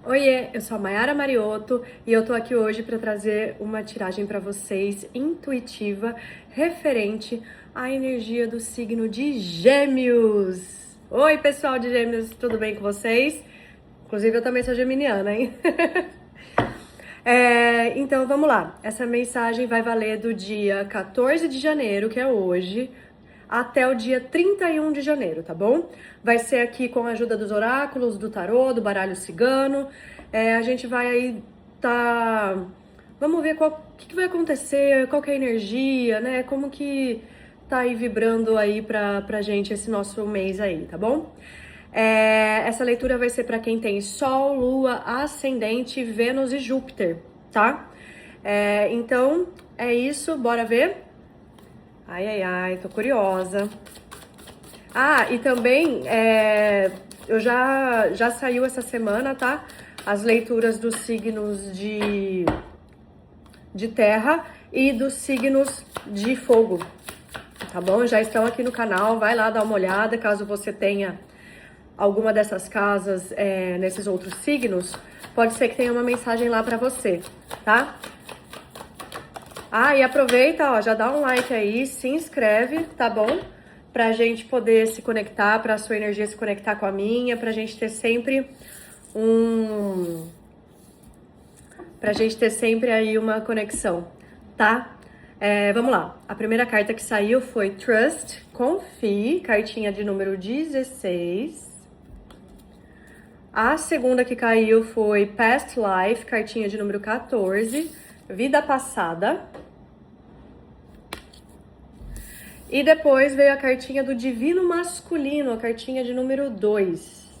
Oiê, eu sou a Mayara Mariotto e eu tô aqui hoje para trazer uma tiragem para vocês intuitiva referente à energia do signo de Gêmeos. Oi, pessoal de Gêmeos, tudo bem com vocês? Inclusive, eu também sou geminiana, hein? Então, vamos lá. Essa mensagem vai valer do dia 14 de janeiro, que é hoje, até o dia 31 de janeiro, tá bom? Vai ser aqui com a ajuda dos oráculos, do tarô, do baralho cigano. A gente vai aí Vamos ver o que vai acontecer, qual que é a energia, né? Como que tá aí vibrando aí pra gente esse nosso mês aí, tá bom? Essa leitura vai ser para quem tem Sol, Lua, Ascendente, Vênus e Júpiter, tá? Então, é isso, bora ver? Ai, ai, ai, tô curiosa. Ah, e também, eu já saiu essa semana, tá? As leituras dos signos de terra e dos signos de fogo, tá bom? Já estão aqui no canal, vai lá dar uma olhada, caso você tenha alguma dessas casas nesses outros signos, pode ser que tenha uma mensagem lá pra você, tá? Ah, e aproveita, ó, já dá um like aí, se inscreve, tá bom? Pra gente poder se conectar, pra sua energia se conectar com a minha, pra gente ter sempre aí uma conexão, tá? Vamos lá. A primeira carta que saiu foi Trust, Confie, cartinha de número 16. A segunda que caiu foi Past Life, cartinha de número 14, Vida Passada. E depois veio a cartinha do Divino Masculino, a cartinha de número 2.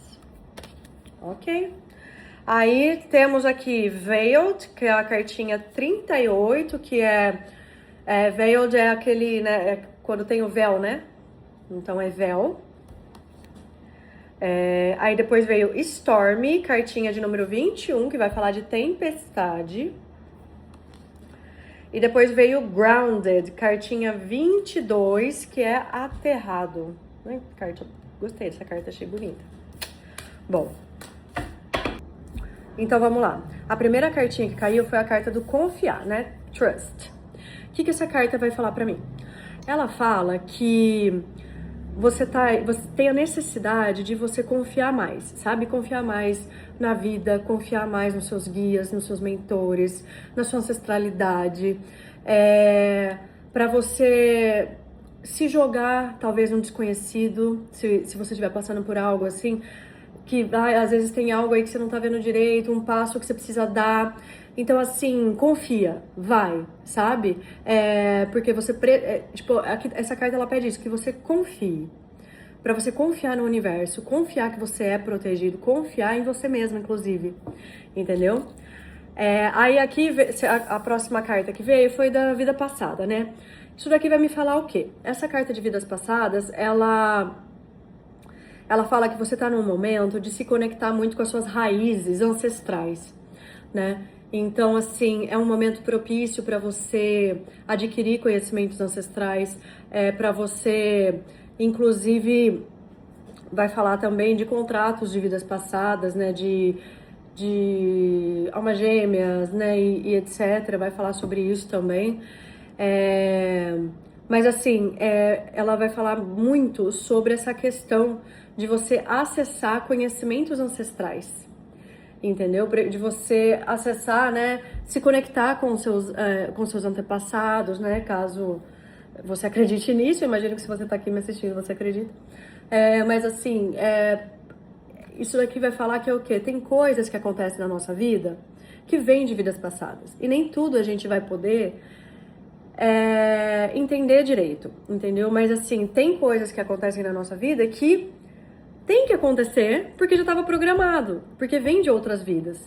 Ok? Aí temos aqui Veiled, que é a cartinha 38, que Veiled é aquele, né, quando tem o véu, né? Então é véu. Aí depois veio Stormy, cartinha de número 21, que vai falar de tempestade. E depois veio Grounded, cartinha 22, que é aterrado. Gostei dessa carta, achei bonita. Bom, então vamos lá. A primeira cartinha que caiu foi a carta do confiar, né? Trust. O que essa carta vai falar pra mim? Ela fala que você tem a necessidade de você confiar mais, sabe? Confiar mais na vida, confiar mais nos seus guias, nos seus mentores, na sua ancestralidade, para você se jogar, talvez, num desconhecido, se você estiver passando por algo assim, que às vezes tem algo aí que você não tá vendo direito, um passo que você precisa dar. Então, assim, confia, vai, sabe? Porque você, essa carta ela pede isso, que você confie. Pra você confiar no universo, confiar que você é protegido, confiar em você mesmo, inclusive. Entendeu? Aí aqui, a próxima carta que veio foi da vida passada, né? Isso daqui vai me falar o quê? Essa carta de vidas passadas, ela fala que você tá num momento de se conectar muito com as suas raízes ancestrais, né? Então, assim, é um momento propício para você adquirir conhecimentos ancestrais, para você, inclusive, vai falar também de contratos de vidas passadas, né? De almas gêmeas, né? E etc. Vai falar sobre isso também. Mas assim, ela vai falar muito sobre essa questão de você acessar conhecimentos ancestrais, entendeu? De você acessar, né, se conectar com seus antepassados, né, caso você acredite nisso. Eu imagino que se você tá aqui me assistindo, você acredita. Mas assim, isso daqui vai falar que é o quê? Tem coisas que acontecem na nossa vida que vêm de vidas passadas. E nem tudo a gente vai poder entender direito, entendeu? Mas assim, tem coisas que acontecem na nossa vida que tem que acontecer porque já estava programado, porque vem de outras vidas.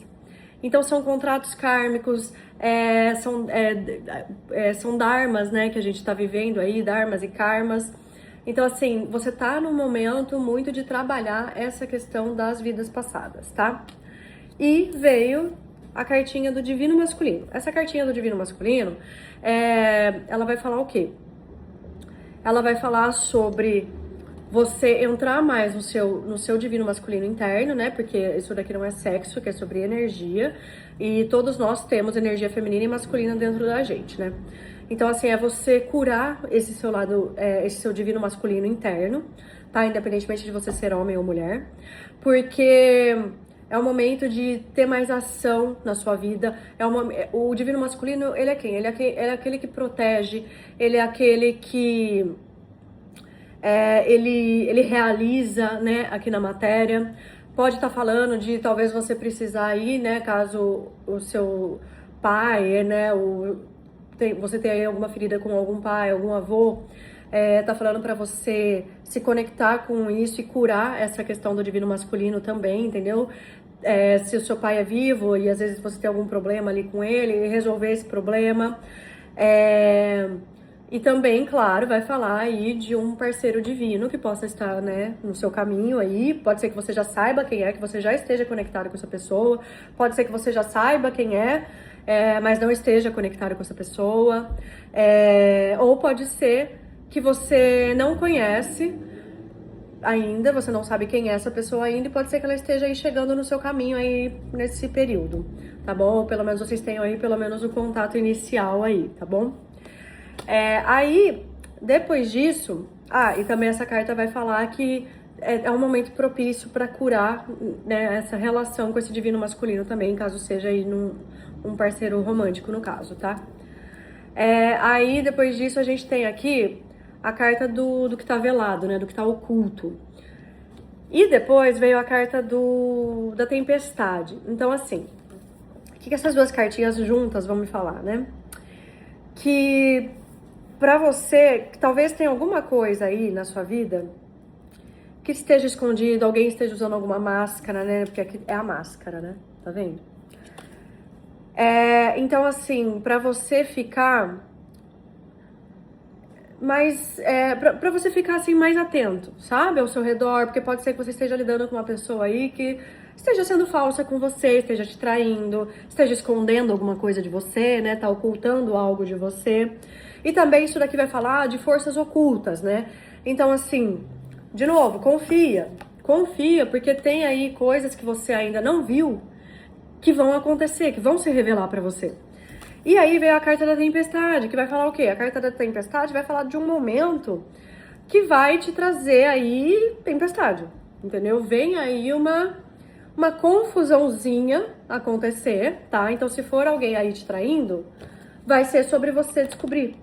Então são contratos kármicos, são dharmas, né, que a gente está vivendo aí, dharmas e karmas. Então assim, você tá num momento muito de trabalhar essa questão das vidas passadas, tá? E veio a cartinha do Divino Masculino. Essa cartinha do Divino Masculino, ela vai falar o quê? Ela vai falar sobre você entrar mais no seu divino masculino interno, né? Porque isso daqui não é sexo, que é sobre energia. E todos nós temos energia feminina e masculina dentro da gente, né? Então, assim, é você curar esse seu lado, esse seu divino masculino interno, tá? Independentemente de você ser homem ou mulher. Porque é o momento de ter mais ação na sua vida. O divino masculino, ele é quem? Ele é aquele que protege, ele é aquele que... ele realiza, né, aqui na matéria. Pode estar falando de talvez você precisar ir, né, caso o seu pai, né, você tenha aí alguma ferida com algum pai, algum avô, tá falando para você se conectar com isso e curar essa questão do divino masculino também, entendeu? Se o seu pai é vivo e às vezes você tem algum problema ali com ele, resolver esse problema. E também, claro, vai falar aí de um parceiro divino que possa estar, né, no seu caminho aí. Pode ser que você já saiba quem é, que você já esteja conectado com essa pessoa. Pode ser que você já saiba quem mas não esteja conectado com essa pessoa. Ou pode ser que você não conhece ainda, você não sabe quem é essa pessoa ainda, e pode ser que ela esteja aí chegando no seu caminho aí nesse período, tá bom? Ou pelo menos vocês tenham aí pelo menos o contato inicial aí, tá bom? Aí, depois disso... e também essa carta vai falar que é um momento propício para curar, né, essa relação com esse divino masculino também, caso seja aí um parceiro romântico, no caso, tá? Aí, depois disso, a gente tem aqui a carta do que tá velado, né, do que tá oculto. E depois veio a carta da tempestade. Então, assim, o que essas duas cartinhas juntas vão me falar, né? Que... pra você, que talvez tenha alguma coisa aí na sua vida que esteja escondido, alguém esteja usando alguma máscara, né? Porque aqui é a máscara, né? Tá vendo? Então, assim, pra você ficar mais... pra você ficar, assim, mais atento, sabe? Ao seu redor, porque pode ser que você esteja lidando com uma pessoa aí que esteja sendo falsa com você, esteja te traindo, esteja escondendo alguma coisa de você, né? Tá ocultando algo de você. E também isso daqui vai falar de forças ocultas, né? Então, assim, de novo, confia. Confia, porque tem aí coisas que você ainda não viu que vão acontecer, que vão se revelar pra você. E aí veio a carta da tempestade, que vai falar o quê? A carta da tempestade vai falar de um momento que vai te trazer aí tempestade, entendeu? Vem aí uma confusãozinha acontecer, tá? Então, se for alguém aí te traindo, vai ser sobre você descobrir,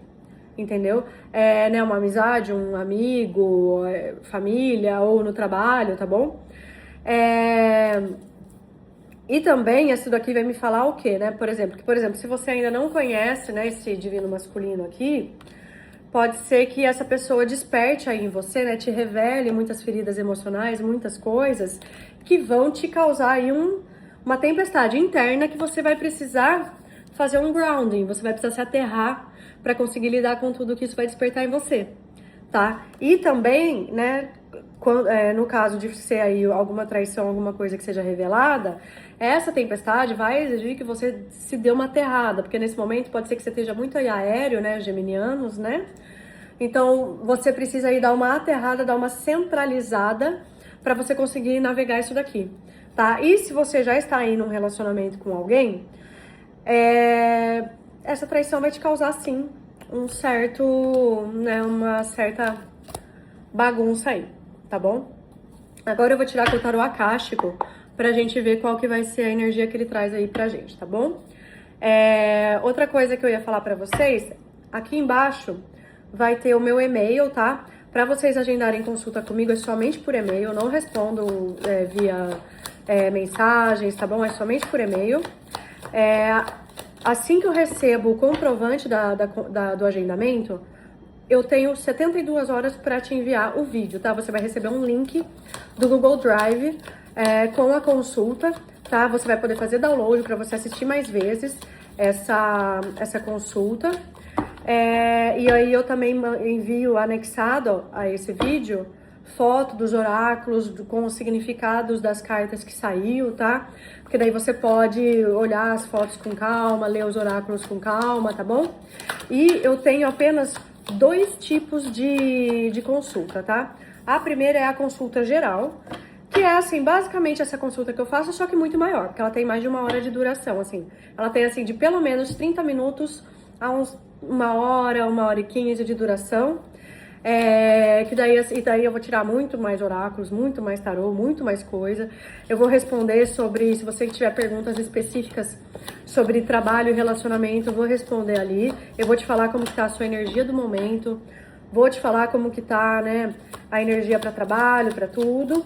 entendeu? Né, uma amizade, um amigo, família ou no trabalho, tá bom? E também, isso daqui vai me falar o quê, né? Por exemplo, se você ainda não conhece, né, esse divino masculino aqui, pode ser que essa pessoa desperte aí em você, né, te revele muitas feridas emocionais, muitas coisas que vão te causar aí uma tempestade interna que você vai precisar fazer um grounding, você vai precisar se aterrar para conseguir lidar com tudo que isso vai despertar em você, tá? E também, né, no caso de ser aí alguma traição, alguma coisa que seja revelada, essa tempestade vai exigir que você se dê uma aterrada, porque nesse momento pode ser que você esteja muito aí aéreo, né, geminianos, né? Então, você precisa aí dar uma aterrada, dar uma centralizada para você conseguir navegar isso daqui, tá? E se você já está aí num relacionamento com alguém, essa traição vai te causar, sim, uma certa bagunça aí, tá bom? Agora eu vou tirar aqui o tarô akáshico pra gente ver qual que vai ser a energia que ele traz aí pra gente, tá bom? Outra coisa que eu ia falar pra vocês, aqui embaixo vai ter o meu e-mail, tá? Pra vocês agendarem consulta comigo é somente por e-mail, eu não respondo via mensagens, tá bom? É somente por e-mail. Assim que eu recebo o comprovante do agendamento, eu tenho 72 horas para te enviar o vídeo, tá? Você vai receber um link do Google Drive com a consulta, tá? Você vai poder fazer download para você assistir mais vezes essa consulta. E aí eu também envio anexado a esse vídeo foto dos oráculos com os significados das cartas que saiu, tá? Porque daí você pode olhar as fotos com calma, ler os oráculos com calma, tá bom? E eu tenho apenas 2 tipos de consulta, tá? A primeira é a consulta geral, que é, assim, basicamente essa consulta que eu faço, só que muito maior, porque ela tem mais de 1 hora de duração, assim. Ela tem, assim, de pelo menos 30 minutos a uns 1 hora, 1 hora e 15 de duração. Que daí, assim, daí eu vou tirar muito mais oráculos, muito mais tarô, muito mais coisa. Eu vou responder sobre, se você tiver perguntas específicas sobre trabalho e relacionamento, eu vou responder ali. Eu vou te falar como que tá a sua energia do momento, vou te falar como que tá, né, a energia para trabalho, para tudo.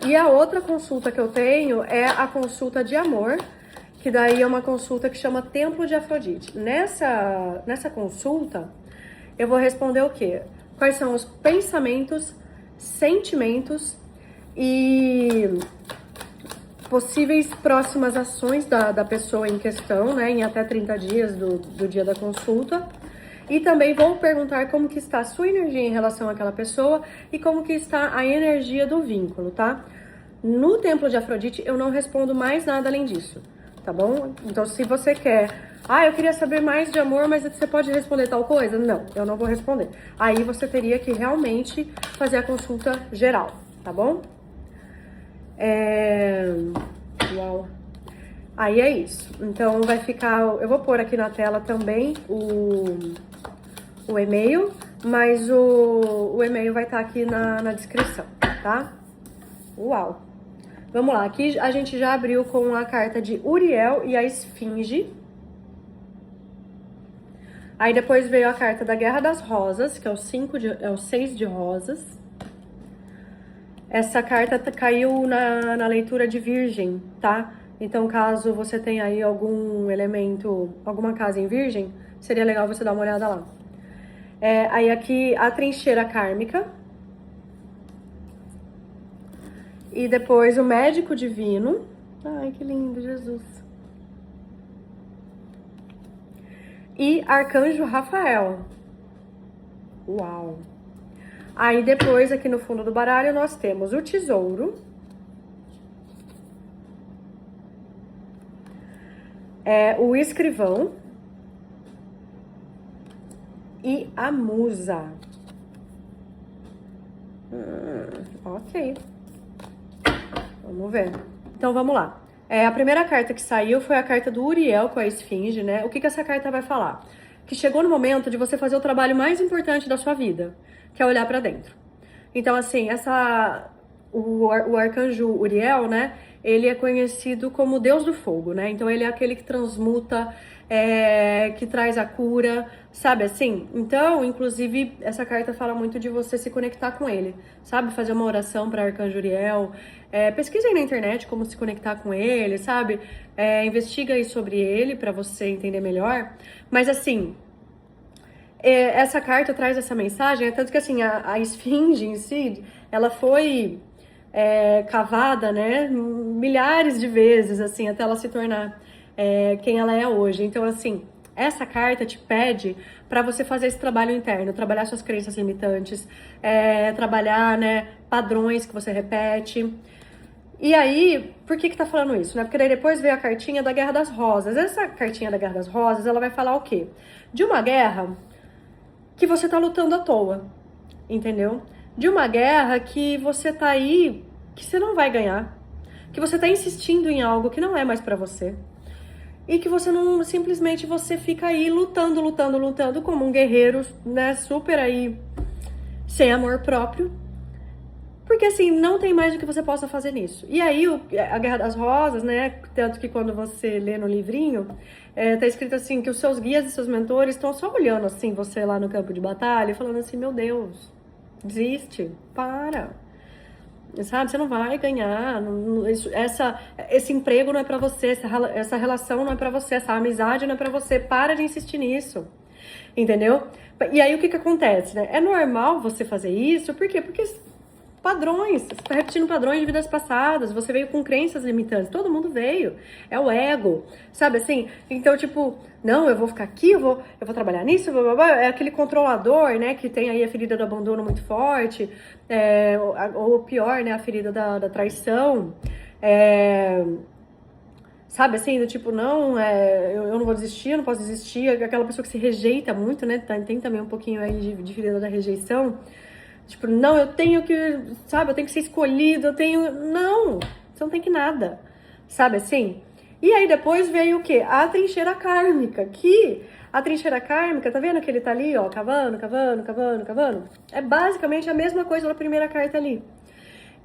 E a outra consulta que eu tenho é a consulta de amor, que daí é uma consulta que chama Templo de Afrodite. Nessa consulta, eu vou responder o quê? Quais são os pensamentos, sentimentos e possíveis próximas ações da pessoa em questão, né, em até 30 dias do dia da consulta. E também vou perguntar como que está a sua energia em relação àquela pessoa e como que está a energia do vínculo, tá? No Templo de Afrodite, eu não respondo mais nada além disso, tá bom? Então, se você quer... eu queria saber mais de amor, mas você pode responder tal coisa? Não, eu não vou responder. Aí você teria que realmente fazer a consulta geral, tá bom? Uau. Aí é isso. Então, vai ficar... Eu vou pôr aqui na tela também o e-mail, mas o e-mail vai estar aqui na descrição, tá? Uau! Vamos lá, aqui a gente já abriu com a carta de Uriel e a Esfinge. Aí depois veio a carta da Guerra das Rosas, que é o 6 de rosas. Essa carta caiu na leitura de Virgem, tá? Então, caso você tenha aí algum elemento, alguma casa em Virgem, seria legal você dar uma olhada lá. Aí aqui a trincheira kármica. E depois o médico divino. Ai, que lindo, Jesus. E arcanjo Rafael. Uau. Aí depois, aqui no fundo do baralho, nós temos o tesouro. O escrivão. E a musa. Ok. Vamos ver. Então, vamos lá. A primeira carta que saiu foi a carta do Uriel com a Esfinge, né? O que essa carta vai falar? Que chegou no momento de você fazer o trabalho mais importante da sua vida, que é olhar pra dentro. Então, assim, o arcanjo Uriel, né? Ele é conhecido como Deus do Fogo, né? Então, ele é aquele que transmuta, que traz a cura, sabe assim? Então, inclusive, essa carta fala muito de você se conectar com ele, sabe? Fazer uma oração para arcanjo Uriel. Pesquisa aí na internet como se conectar com ele, sabe? Investiga aí sobre ele para você entender melhor. Mas, assim, essa carta traz essa mensagem, tanto que, assim, a esfinge em si, ela foi cavada, né? Milhares de vezes, assim, até ela se tornar quem ela é hoje. Então, assim, essa carta te pede para você fazer esse trabalho interno, trabalhar suas crenças limitantes, trabalhar, né, padrões que você repete. E aí, por que tá falando isso, né? Porque daí depois veio a cartinha da Guerra das Rosas. Essa cartinha da Guerra das Rosas, ela vai falar o quê? De uma guerra que você tá lutando à toa, entendeu? De uma guerra que você tá aí, que você não vai ganhar, que você tá insistindo em algo que não é mais pra você. E que você não, simplesmente você fica aí lutando como um guerreiro, né, super aí, sem amor próprio. Porque assim, não tem mais o que você possa fazer nisso. E aí, a Guerra das Rosas, né, tanto que quando você lê no livrinho, tá escrito assim, que os seus guias e seus mentores estão só olhando assim, você lá no campo de batalha, falando assim, meu Deus, desiste, para. Sabe, você não vai ganhar, esse emprego não é pra você, essa relação não é pra você, essa amizade não é pra você, para de insistir nisso, entendeu? E aí o que acontece, né? É normal você fazer isso, por quê? Porque padrões, você tá repetindo padrões de vidas passadas, você veio com crenças limitantes, todo mundo veio, é o ego, sabe assim? Então, tipo, não, eu vou ficar aqui, eu vou trabalhar nisso, blá, blá, blá. É aquele controlador, né, que tem aí a ferida do abandono muito forte, ou pior, né, a ferida da traição, Sabe assim, do tipo, não, eu não vou desistir, eu não posso desistir. Aquela pessoa que se rejeita muito, né? Tem também um pouquinho aí de ferida da rejeição. Tipo, não, eu tenho que, sabe, eu tenho que ser escolhido, eu tenho... Não, você não tem que nada, sabe assim? E aí depois veio o quê? A trincheira kármica, que a trincheira kármica, tá vendo que ele tá ali, ó, cavando, cavando, cavando, cavando? É basicamente a mesma coisa da primeira carta ali.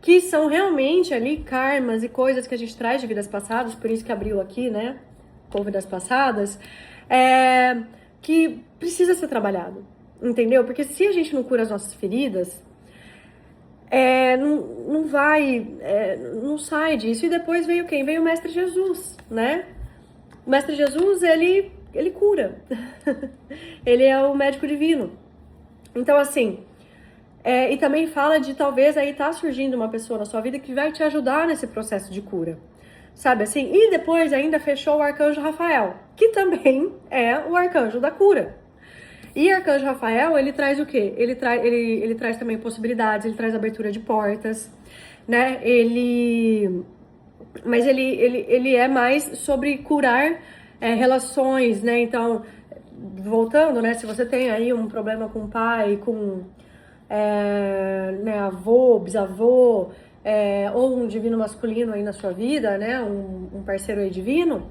Que são realmente ali karmas e coisas que a gente traz de vidas passadas, por isso que abriu aqui, né, com vidas passadas, que precisa ser trabalhado. Entendeu? Porque se a gente não cura as nossas feridas, não vai, não sai disso. E depois veio quem? Veio o Mestre Jesus, né? O Mestre Jesus, ele cura. Ele é o médico divino. Então, assim, e também fala de talvez aí tá surgindo uma pessoa na sua vida que vai te ajudar nesse processo de cura. Sabe assim? E depois ainda fechou o Arcanjo Rafael, que também é o Arcanjo da cura. E Arcanjo Rafael, ele traz o quê? Ele traz também possibilidades, ele traz abertura de portas, né? Mas ele é mais sobre curar relações, né? Então, voltando, né? Se você tem aí um problema com o pai, com né, avô, bisavô, ou um divino masculino aí na sua vida, né? Um parceiro aí divino.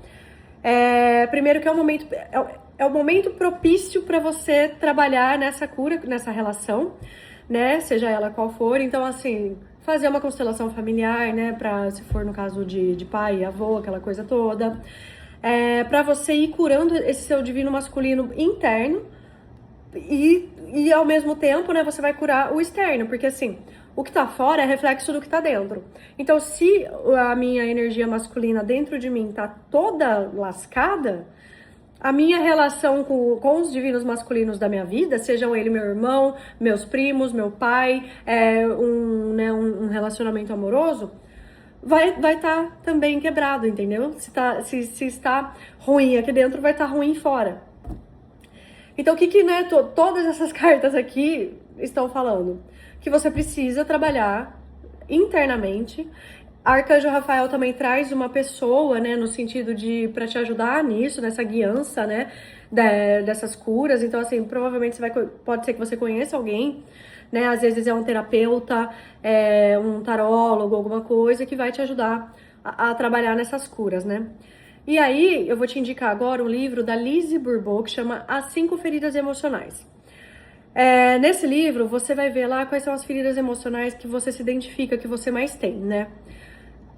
Primeiro que é o momento propício para você trabalhar nessa cura, nessa relação, né? Seja ela qual for. Então, assim, fazer uma constelação familiar, né? Pra, se for no caso de pai e avô, aquela coisa toda. Para você ir curando esse seu divino masculino interno e ao mesmo tempo, né? Você vai curar o externo, porque assim, o que tá fora é reflexo do que tá dentro. Então, se a minha energia masculina dentro de mim tá toda lascada, a minha relação com os divinos masculinos da minha vida, sejam ele meu irmão, meus primos, meu pai, um relacionamento amoroso, vai tá também quebrado, entendeu? Se está ruim aqui dentro, vai estar ruim fora. Então, o que né, todas essas cartas aqui estão falando? Que você precisa trabalhar internamente. Arcanjo Rafael também traz uma pessoa, né, no sentido de para te ajudar nisso, nessa guiança, né, dessas curas. Então, assim, provavelmente pode ser que você conheça alguém, né, às vezes é um terapeuta, um tarólogo, alguma coisa que vai te ajudar a trabalhar nessas curas, né. E aí, eu vou te indicar agora um livro da Lise Bourbeau que chama As 5 Feridas Emocionais. Nesse livro, você vai ver lá quais são as feridas emocionais que você se identifica, que você mais tem, né?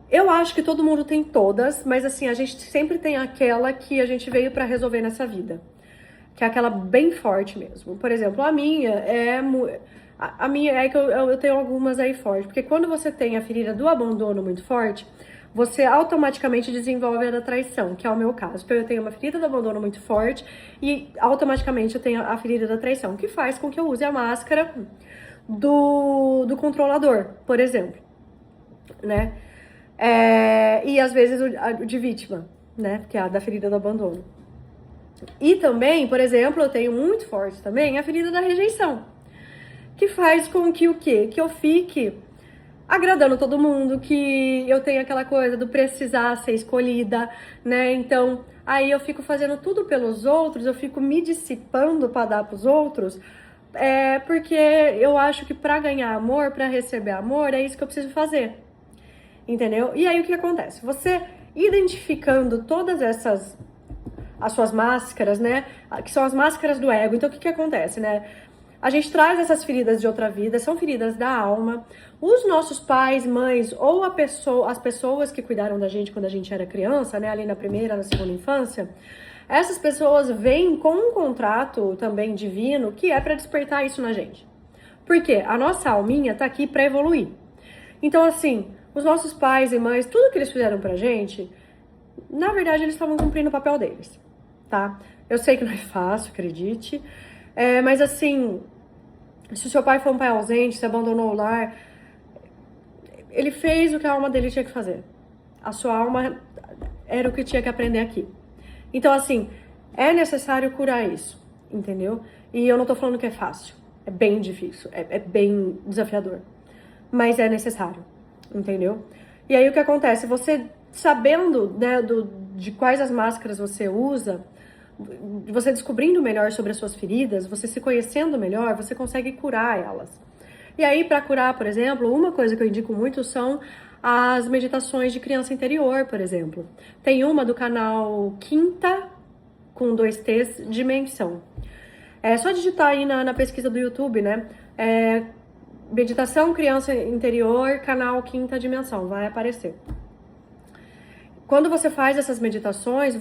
Eu acho que todo mundo tem todas, mas assim, a gente sempre tem aquela que a gente veio pra resolver nessa vida. Que é aquela bem forte mesmo. Por exemplo, a minha é que eu tenho algumas aí fortes. Porque quando você tem a ferida do abandono muito forte, você automaticamente desenvolve a da traição, que é o meu caso. Então eu tenho uma ferida do abandono muito forte e automaticamente eu tenho a ferida da traição, que faz com que eu use a máscara do controlador, por exemplo, né? E às vezes o de vítima, né? Que é a da ferida do abandono. E também, por exemplo, eu tenho muito forte também a ferida da rejeição, que faz com que o quê? Que eu fique agradando todo mundo, que eu tenho aquela coisa do precisar ser escolhida, né? Então, aí eu fico fazendo tudo pelos outros, eu fico me dissipando para dar pros outros, porque eu acho que para ganhar amor, para receber amor, é isso que eu preciso fazer. Entendeu? E aí o que acontece? Você identificando todas as suas máscaras, né? Que são as máscaras do ego. Então o que acontece, né? A gente traz essas feridas de outra vida, são feridas da alma. Os nossos pais, mães ou as pessoas que cuidaram da gente quando a gente era criança, né? Ali na primeira, na segunda infância, essas pessoas vêm com um contrato também divino que é para despertar isso na gente. Por quê? A nossa alminha tá aqui para evoluir. Então, assim, os nossos pais e mães, tudo que eles fizeram pra gente, na verdade, eles estavam cumprindo o papel deles, tá? Eu sei que não é fácil, acredite, mas assim, se o seu pai foi um pai ausente, se abandonou o lar, ele fez o que a alma dele tinha que fazer. A sua alma era o que tinha que aprender aqui. Então, assim, é necessário curar isso, entendeu? E eu não tô falando que é fácil, é bem difícil, é bem desafiador, mas é necessário. Entendeu? E aí o que acontece? Você sabendo, né, de quais as máscaras você usa, você descobrindo melhor sobre as suas feridas, você se conhecendo melhor, você consegue curar elas. E aí, para curar, por exemplo, uma coisa que eu indico muito são as meditações de criança interior, por exemplo. Tem uma do canal Quinta, com 2 T's, Dimensão. É só digitar aí na pesquisa do YouTube, né? Meditação Criança Interior, canal Quinta Dimensão, vai aparecer. Quando você faz essas meditações,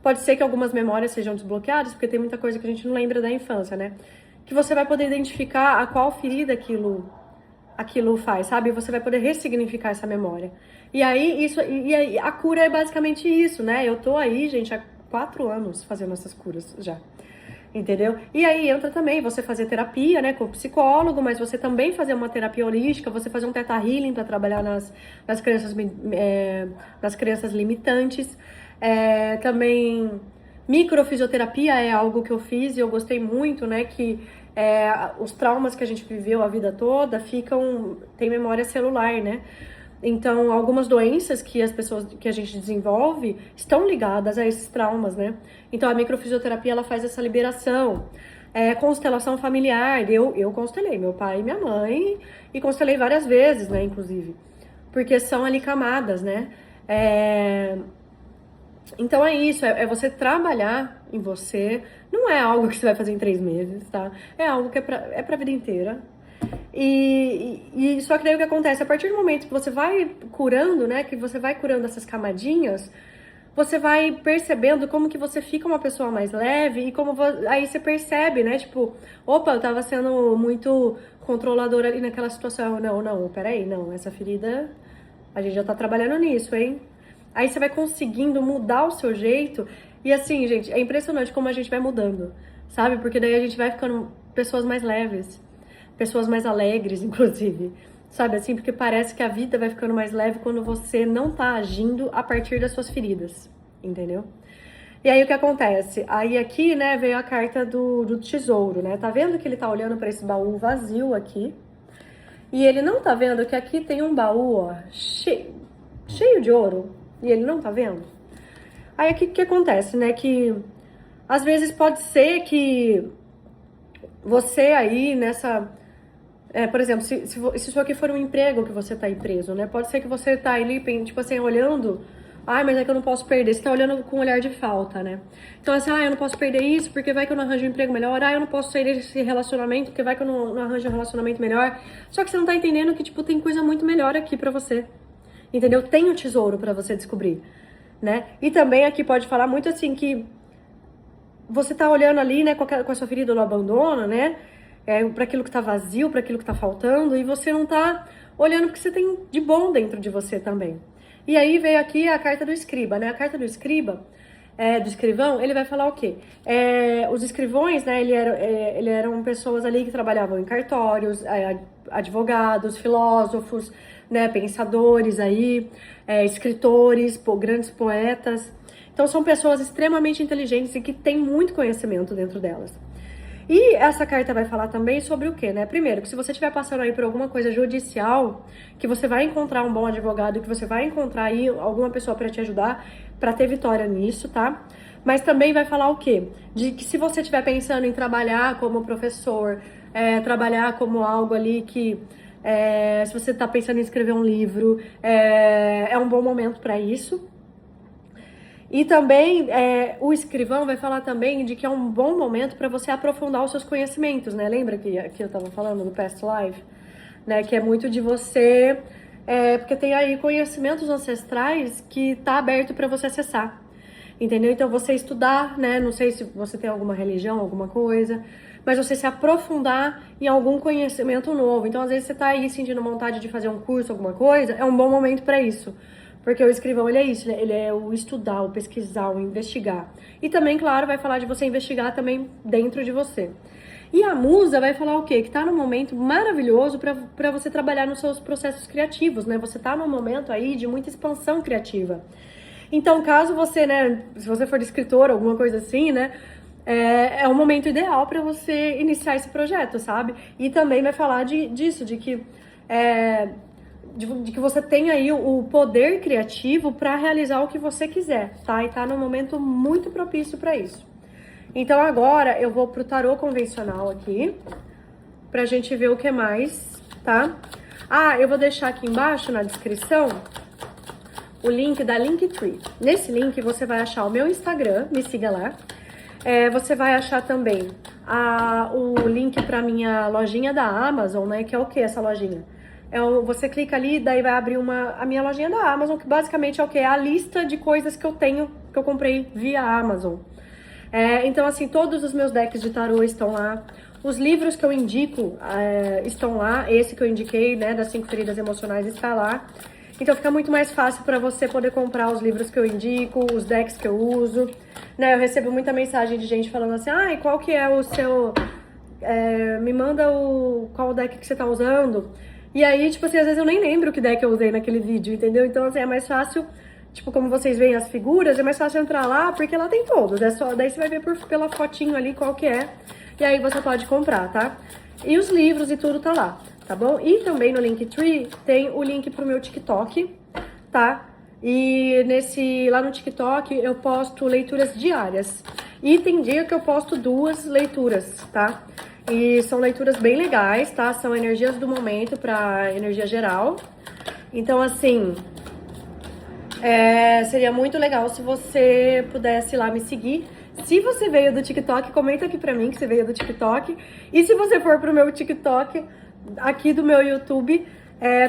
pode ser que algumas memórias sejam desbloqueadas, porque tem muita coisa que a gente não lembra da infância, né? Que você vai poder identificar a qual ferida aquilo faz, sabe? Você vai poder ressignificar essa memória. E aí, a cura é basicamente isso, né? Eu tô aí, gente, há 4 anos fazendo essas curas já. Entendeu? E aí entra também você fazer terapia, né, com o psicólogo, mas você também fazer uma terapia holística, você fazer um Theta Healing para trabalhar nas crianças limitantes. Também microfisioterapia é algo que eu fiz e eu gostei muito, né, que os traumas que a gente viveu a vida toda tem memória celular, né? Então, algumas doenças que a gente desenvolve estão ligadas a esses traumas, né? Então, a microfisioterapia, ela faz essa liberação. Constelação familiar, eu constelei meu pai e minha mãe, e constelei várias vezes, né, inclusive. Porque são ali camadas, né? Então é isso, é você trabalhar em você. Não é algo que você vai fazer em 3 meses, tá? É algo que é pra vida inteira. E só que daí o que acontece? A partir do momento que você vai curando, né? Que você vai curando essas camadinhas, você vai percebendo como que você fica uma pessoa mais leve e aí você percebe, né? Tipo, opa, eu tava sendo muito controladora ali naquela situação. Não, peraí, não, essa ferida, a gente já tá trabalhando nisso, hein? Aí você vai conseguindo mudar o seu jeito. E assim, gente, é impressionante como a gente vai mudando, sabe? Porque daí a gente vai ficando pessoas mais leves, pessoas mais alegres, inclusive. Sabe assim? Porque parece que a vida vai ficando mais leve quando você não tá agindo a partir das suas feridas, entendeu? E aí o que acontece? Aí aqui, né, veio a carta do tesouro, né? Tá vendo que ele tá olhando pra esse baú vazio aqui? E ele não tá vendo que aqui tem um baú, ó, cheio de ouro. E ele não tá vendo? Aí aqui o que acontece, né? Que às vezes pode ser que você aí nessa... por exemplo, se isso aqui for um emprego que você tá aí preso, né? Pode ser que você tá ali, tipo assim, olhando... Ai, mas é que eu não posso perder. Você tá olhando com um olhar de falta, né? Então, assim, eu não posso perder isso porque vai que eu não arranjo um emprego melhor. Eu não posso sair desse relacionamento porque vai que eu não arranjo um relacionamento melhor. Só que você não tá entendendo que, tipo, tem coisa muito melhor aqui pra você. Entendeu? Tem um tesouro pra você descobrir, né? E também aqui pode falar muito assim que você tá olhando ali, né, com a sua ferida do abandono, né? Para aquilo que tá vazio, para aquilo que tá faltando, e você não tá olhando porque você tem de bom dentro de você também. E aí veio aqui a carta do escriba, né? A carta do escriba, do escrivão, ele vai falar o quê? Os escrivões, né, ele eram pessoas ali que trabalhavam em cartórios, advogados, filósofos, né, pensadores aí, escritores, grandes poetas. Então são pessoas extremamente inteligentes e que têm muito conhecimento dentro delas. E essa carta vai falar também sobre o quê, né? Primeiro, que se você estiver passando aí por alguma coisa judicial, que você vai encontrar um bom advogado, que você vai encontrar aí alguma pessoa para te ajudar, para ter vitória nisso, tá? Mas também vai falar o quê? De que se você estiver pensando em trabalhar como professor, trabalhar como algo ali que... se você está pensando em escrever um livro, é um bom momento para isso. E também o escrivão vai falar também de que é um bom momento para você aprofundar os seus conhecimentos, né? Lembra que eu estava falando do past life? Né? Que é muito de você... porque tem aí conhecimentos ancestrais que tá aberto para você acessar. Entendeu? Então você estudar, né? Não sei se você tem alguma religião, alguma coisa, mas você se aprofundar em algum conhecimento novo. Então às vezes você tá aí sentindo vontade de fazer um curso, alguma coisa, é um bom momento para isso. Porque o escrivão, ele é isso, né? Ele é o estudar, o pesquisar, o investigar. E também, claro, vai falar de você investigar também dentro de você. E a musa vai falar o quê? Que tá num momento maravilhoso para você trabalhar nos seus processos criativos, né? Você tá num momento aí de muita expansão criativa. Então, caso você, né, se você for escritor, alguma coisa assim, né, é um momento ideal para você iniciar esse projeto, sabe? E também vai falar disso, de que de que você tenha aí o poder criativo para realizar o que você quiser, tá? E tá num momento muito propício para isso. Então agora eu vou pro tarô convencional aqui, pra gente ver o que mais, tá? Ah, eu vou deixar aqui embaixo na descrição o link da Linktree. Nesse link você vai achar o meu Instagram, me siga lá. Você vai achar também o link pra minha lojinha da Amazon, né? Que é o que essa lojinha? Você clica ali, daí vai abrir a minha lojinha da Amazon, que basicamente é o que? É a lista de coisas que eu tenho, que eu comprei via Amazon. Então, assim, todos os meus decks de tarô estão lá. Os livros que eu indico estão lá. Esse que eu indiquei, né, das 5 feridas emocionais, está lá. Então fica muito mais fácil para você poder comprar os livros que eu indico, os decks que eu uso. Né, eu recebo muita mensagem de gente falando assim, qual que é o seu... me manda qual deck que você tá usando. E aí, tipo assim, às vezes eu nem lembro que deck eu usei naquele vídeo, entendeu? Então, assim, é mais fácil... Tipo, como vocês veem as figuras, é mais fácil entrar lá, porque lá tem todos. Daí você vai ver pela fotinho ali qual que é. E aí você pode comprar, tá? E os livros e tudo tá lá, tá bom? E também no Linktree tem o link pro meu TikTok, tá? E lá no TikTok eu posto leituras diárias. E tem dia que eu posto 2 leituras, tá? E são leituras bem legais, tá? São energias do momento pra energia geral. Então, assim... seria muito legal se você pudesse lá me seguir. Se você veio do TikTok, comenta aqui pra mim que você veio do TikTok. E se você for pro meu TikTok, aqui do meu YouTube,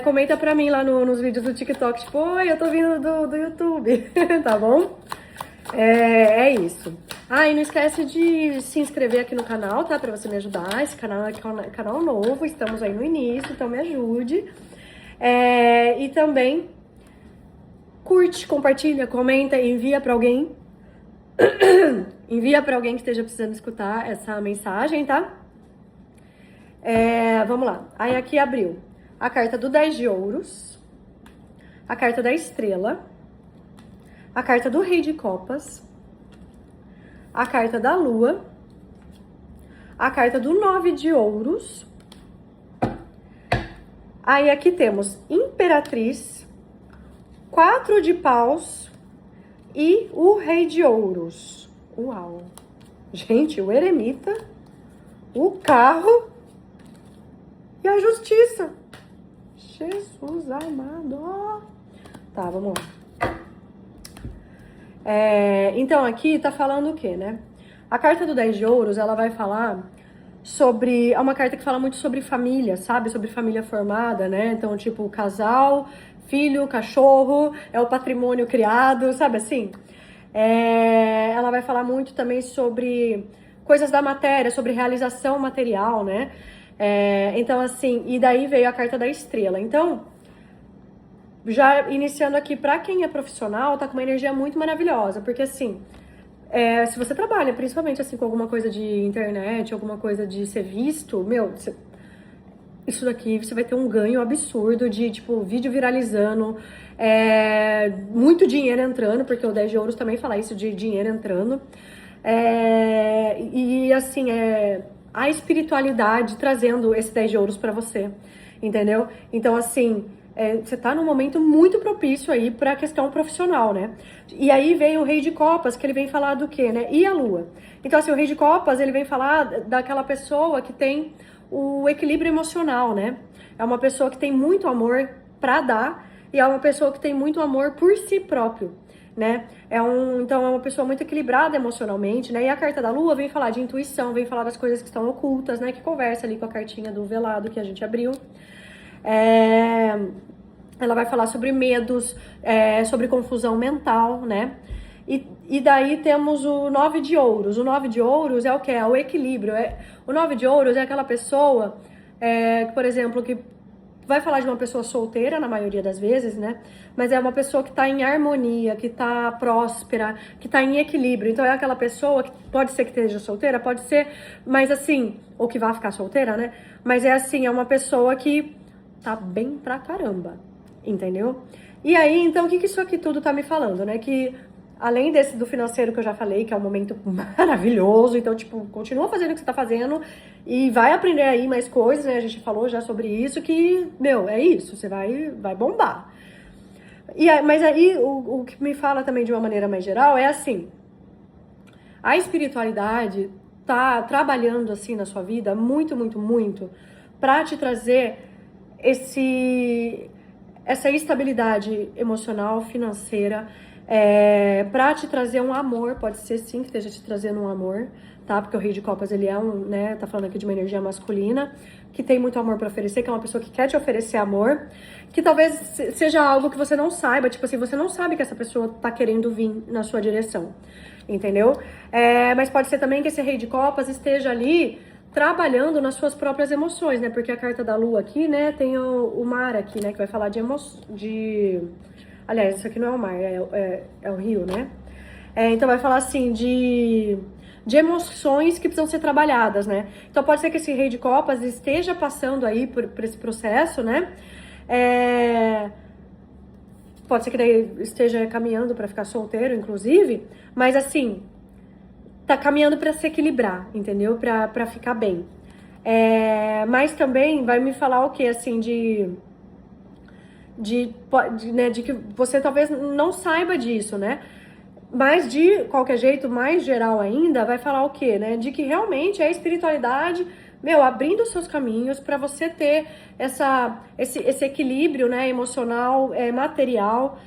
comenta pra mim lá nos vídeos do TikTok, tipo, oi, eu tô vindo do YouTube, tá bom? É isso. E não esquece de se inscrever aqui no canal, tá? Pra você me ajudar. Esse canal é canal novo, estamos aí no início, então me ajude. E também... curte, compartilha, comenta e envia pra alguém. Envia pra alguém que esteja precisando escutar essa mensagem, tá? Vamos lá. Aí aqui abriu a carta do 10 de ouros, a carta da estrela, a carta do rei de copas, a carta da lua, a carta do 9 de ouros. Aí aqui temos imperatriz, 4 de paus e o rei de ouros. Uau! Gente, o eremita, o carro e a justiça. Jesus amado! Tá, vamos lá. Então aqui tá falando o quê, né? A carta do 10 de ouros, ela vai falar sobre... É uma carta que fala muito sobre família, sabe? Sobre família formada, né? Então, tipo, casal... filho, cachorro, é o patrimônio criado, sabe assim? Ela vai falar muito também sobre coisas da matéria, sobre realização material, né? Então, assim, e daí veio a carta da estrela. Então, já iniciando aqui, pra quem é profissional, tá com uma energia muito maravilhosa, porque assim, se você trabalha principalmente assim com alguma coisa de internet, alguma coisa de ser visto, isso daqui você vai ter um ganho absurdo de, tipo, vídeo viralizando, muito dinheiro entrando, porque o 10 de ouros também fala isso de dinheiro entrando. E assim, a espiritualidade trazendo esse 10 de ouros pra você, entendeu? Então, assim, você tá num momento muito propício aí pra questão profissional, né? E aí vem o rei de copas, que ele vem falar do quê, né? E a lua. Então, assim, o rei de copas, ele vem falar daquela pessoa que tem o equilíbrio emocional, né? É uma pessoa que tem muito amor pra dar e é uma pessoa que tem muito amor por si próprio, né? Então é uma pessoa muito equilibrada emocionalmente, né? E a carta da lua vem falar de intuição, vem falar das coisas que estão ocultas, né? Que conversa ali com a cartinha do velado que a gente abriu. Ela vai falar sobre medos, sobre confusão mental, né? E daí temos o 9 de ouros. O 9 de ouros é o que? É o equilíbrio. O 9 de ouros é aquela pessoa, por exemplo, que vai falar de uma pessoa solteira, na maioria das vezes, né? Mas é uma pessoa que tá em harmonia, que tá próspera, que tá em equilíbrio. Então é aquela pessoa que pode ser que esteja solteira, pode ser, mas assim, ou que vai ficar solteira, né? Mas é assim, é uma pessoa que tá bem pra caramba, entendeu? E aí, então, o que isso aqui tudo tá me falando, né? Que além do financeiro que eu já falei, que é um momento maravilhoso, então, tipo, continua fazendo o que você tá fazendo e vai aprender aí mais coisas, né? A gente falou já sobre isso, que, meu, é isso, você vai bombar. Mas aí, o que me fala também de uma maneira mais geral é assim, a espiritualidade tá trabalhando assim na sua vida muito, muito, muito pra te trazer essa estabilidade emocional, financeira, para te trazer um amor, pode ser sim que esteja te trazendo um amor, tá? Porque o Rei de Copas, ele é né, tá falando aqui de uma energia masculina, que tem muito amor para oferecer, que é uma pessoa que quer te oferecer amor, que talvez seja algo que você não saiba, tipo assim, você não sabe que essa pessoa tá querendo vir na sua direção, entendeu? Mas pode ser também que esse Rei de Copas esteja ali trabalhando nas suas próprias emoções, né? Porque a carta da Lua aqui, né, tem o mar aqui, né, que vai falar de Aliás, isso aqui não é o mar, é o rio, né? Então vai falar assim de emoções que precisam ser trabalhadas, né? Então pode ser que esse Rei de Copas esteja passando aí por esse processo, né? Pode ser que daí esteja caminhando para ficar solteiro, inclusive, mas assim, tá caminhando para se equilibrar, entendeu? Para ficar bem. Mas também vai me falar o quê? Assim, né, de que você talvez não saiba disso, né? Mas de qualquer jeito, mais geral ainda, vai falar o quê, né? De que realmente a espiritualidade, meu, abrindo os seus caminhos para você ter esse equilíbrio, né, emocional, material,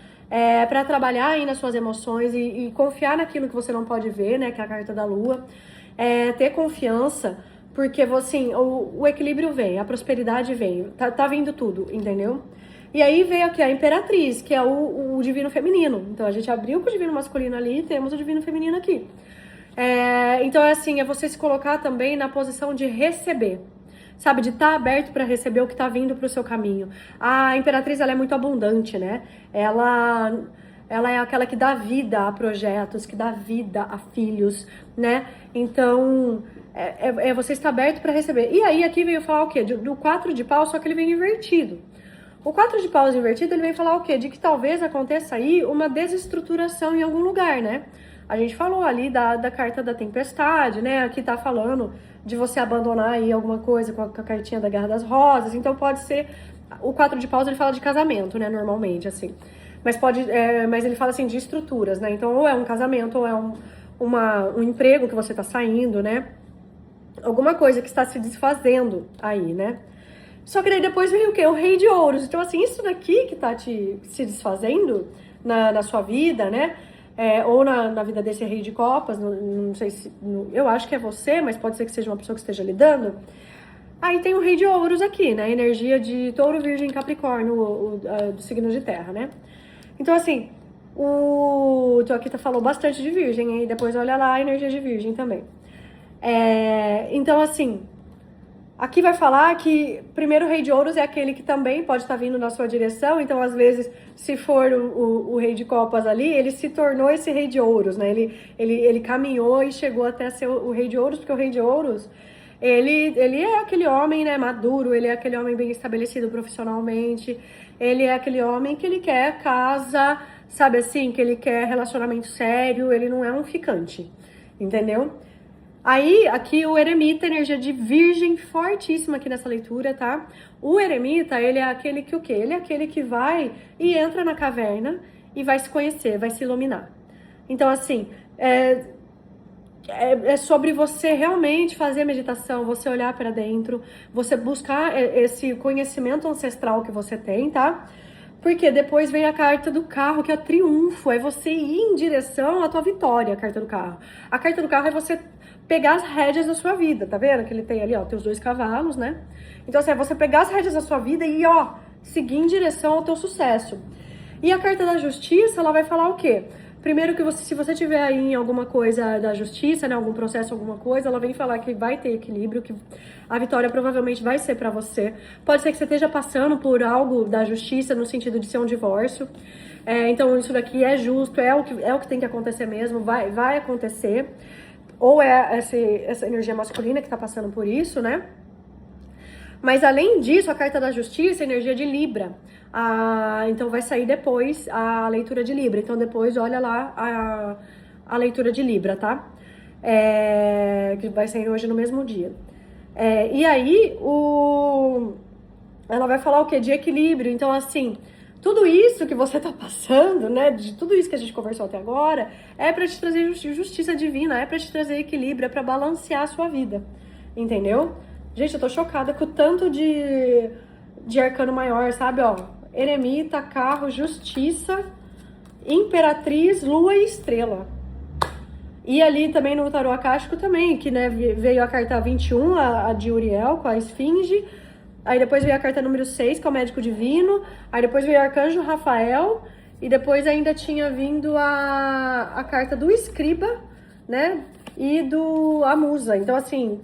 para trabalhar aí nas suas emoções e confiar naquilo que você não pode ver, né, que é a carta da Lua. Ter confiança, porque assim, o equilíbrio vem, a prosperidade vem, tá vindo tudo, entendeu? E aí veio aqui a Imperatriz, que é o divino feminino. Então a gente abriu com o divino masculino ali e temos o divino feminino aqui. Então assim, é você se colocar também na posição de receber. Sabe, de estar aberto para receber o que está vindo para o seu caminho. A Imperatriz, ela é muito abundante, né? Ela é aquela que dá vida a projetos, que dá vida a filhos, né? Então, você estar aberto para receber. E aí, aqui veio falar o quê? Do 4 de pau, só que ele vem invertido. O 4 de paus invertido, ele vem falar o quê? De que talvez aconteça aí uma desestruturação em algum lugar, né? A gente falou ali da carta da tempestade, né? Aqui tá falando de você abandonar aí alguma coisa com a cartinha da Guerra das Rosas. Então pode ser... O 4 de paus, ele fala de casamento, né? Normalmente, assim. Mas ele fala assim de estruturas, né? Então ou é um casamento ou é um emprego que você tá saindo, né? Alguma coisa que está se desfazendo aí, né? Só que daí depois veio o quê? O Rei de Ouros. Então, assim, isso daqui que tá se desfazendo na sua vida, né? Ou na vida desse Rei de Copas, não sei se... eu acho que é você, mas pode ser que seja uma pessoa que esteja lidando. Aí tem o Rei de Ouros aqui, né? Energia de Touro, Virgem e Capricórnio, do signo de terra, né? Então, assim, então aqui falou bastante de Virgem, aí depois olha lá a energia de Virgem também. Então, assim... Aqui vai falar que, primeiro, o Rei de Ouros é aquele que também pode estar vindo na sua direção. Então, às vezes, se for o Rei de Copas ali, ele se tornou esse Rei de Ouros, né? Ele caminhou e chegou até ser o Rei de Ouros, porque o Rei de Ouros, ele é aquele homem, né, maduro, ele é aquele homem bem estabelecido profissionalmente, ele é aquele homem que ele quer casa, sabe assim, que ele quer relacionamento sério, ele não é um ficante, entendeu? Aí, aqui o eremita, energia de Virgem fortíssima aqui nessa leitura, tá? O eremita, ele é aquele que o quê? Ele é aquele que vai e entra na caverna e vai se conhecer, vai se iluminar. Então, assim, é sobre você realmente fazer meditação, você olhar para dentro, você buscar esse conhecimento ancestral que você tem, tá? Porque depois vem a carta do carro, que é o triunfo, é você ir em direção à tua vitória, a carta do carro. A carta do carro é você pegar as rédeas da sua vida, tá vendo? Que ele tem ali, ó, tem os 2 cavalos, né? Então, assim, é você pegar as rédeas da sua vida e, ó, seguir em direção ao teu sucesso. E a carta da justiça, ela vai falar o quê? Primeiro que se você tiver aí em alguma coisa da justiça, né, algum processo, alguma coisa, ela vem falar que vai ter equilíbrio, que a vitória provavelmente vai ser pra você. Pode ser que você esteja passando por algo da justiça no sentido de ser um divórcio. Então isso daqui é justo, é o que tem que acontecer mesmo, vai acontecer. Ou é essa energia masculina que tá passando por isso, né? Mas além disso, a carta da justiça é energia de Libra. Então vai sair depois a leitura de Libra. Então depois olha lá a leitura de Libra, tá? Que vai sair hoje no mesmo dia. E aí ela vai falar o quê? De equilíbrio. Então, assim, tudo isso que você tá passando, né? De tudo isso que a gente conversou até agora, é pra te trazer justiça divina, é pra te trazer equilíbrio, é pra balancear a sua vida. Entendeu? Gente, eu tô chocada com o tanto de arcano maior, sabe? Ó, eremita, carro, justiça, imperatriz, lua e estrela. E ali também no tarô acástico também, que né, veio a carta 21, a de Uriel, com a esfinge. Aí depois veio a carta número 6, que é o médico divino. Aí depois veio o arcanjo Rafael. E depois ainda tinha vindo a carta do escriba, né? E a musa. Então, assim,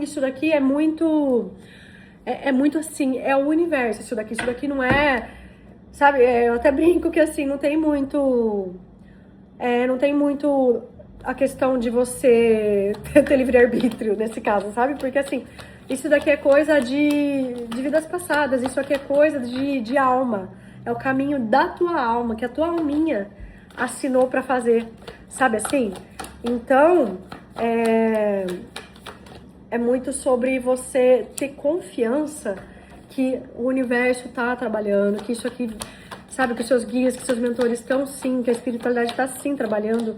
isso daqui é muito... É muito assim, é o universo isso daqui. Isso daqui não é... Sabe, eu até brinco que assim, não tem muito a questão de você ter livre-arbítrio nesse caso, sabe? Porque assim, isso daqui é coisa de vidas passadas, isso aqui é coisa de alma. É o caminho da tua alma, que a tua alminha assinou pra fazer, sabe assim? Então, é muito sobre você ter confiança que o universo tá trabalhando, que isso aqui, sabe, que os seus guias, que seus mentores estão sim, que a espiritualidade está sim trabalhando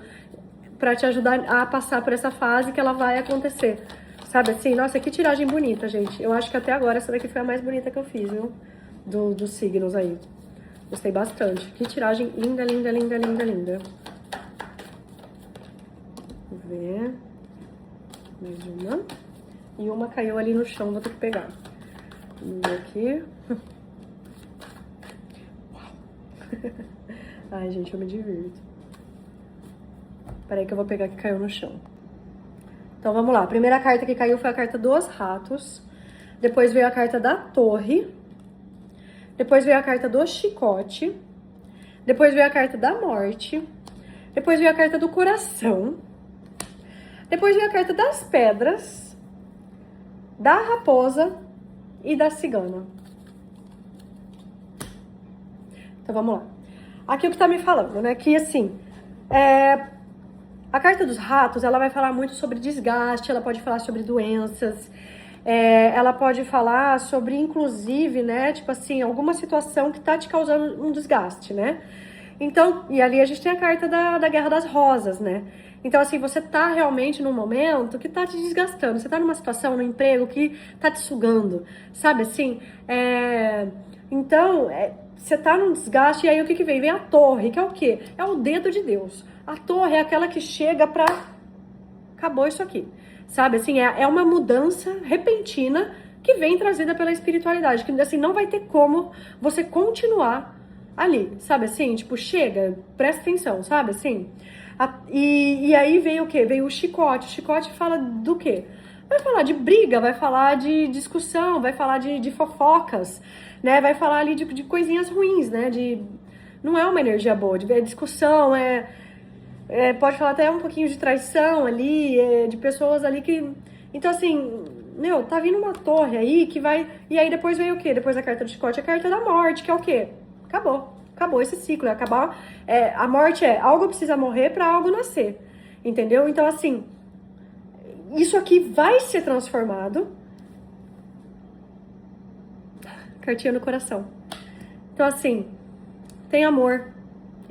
para te ajudar a passar por essa fase que ela vai acontecer. Sabe assim? Nossa, que tiragem bonita, gente. Eu acho que até agora essa daqui foi a mais bonita que eu fiz, viu? Dos signos aí. Gostei bastante. Que tiragem linda, linda, linda, linda, linda. Vou ver. Mais uma. E uma caiu ali no chão, vou ter que pegar. Vamos ver aqui. Ai, gente, eu me divirto. Peraí que eu vou pegar que caiu no chão. Então, vamos lá. A primeira carta que caiu foi a carta dos ratos. Depois veio a carta da torre. Depois veio a carta do chicote. Depois veio a carta da morte. Depois veio a carta do coração. Depois veio a carta das pedras. Da raposa e da cigana. Então, vamos lá. Aqui o que tá me falando, né? Que, assim, a carta dos ratos, ela vai falar muito sobre desgaste, ela pode falar sobre doenças, ela pode falar sobre, inclusive, né, tipo assim, alguma situação que tá te causando um desgaste, né? Então, e ali a gente tem a carta da Guerra das Rosas, né? Então, assim, você tá realmente num momento que tá te desgastando, você tá numa situação, no emprego que tá te sugando, sabe assim? Então, você tá num desgaste, e aí o que vem? Vem a torre, que é o quê? É o dedo de Deus. A torre é aquela que chega pra... Acabou isso aqui. Sabe, assim, é uma mudança repentina que vem trazida pela espiritualidade. Que, assim, não vai ter como você continuar ali, sabe, assim? Tipo, chega, presta atenção, sabe, assim? E aí veio o quê? Veio o chicote. O chicote fala do quê? Vai falar de briga, vai falar de discussão, vai falar de fofocas, né? Vai falar ali de coisinhas ruins, né? Não é uma energia boa, de discussão, pode falar até um pouquinho de traição ali, de pessoas ali que... Então, assim, tá vindo uma torre aí que vai... E aí depois veio o quê? Depois da carta do chicote, a carta da morte, que é o quê? Acabou esse ciclo, acabar... a morte algo precisa morrer para algo nascer, entendeu? Então, assim, isso aqui vai ser transformado. Cartinha no coração. Então, assim, tem amor,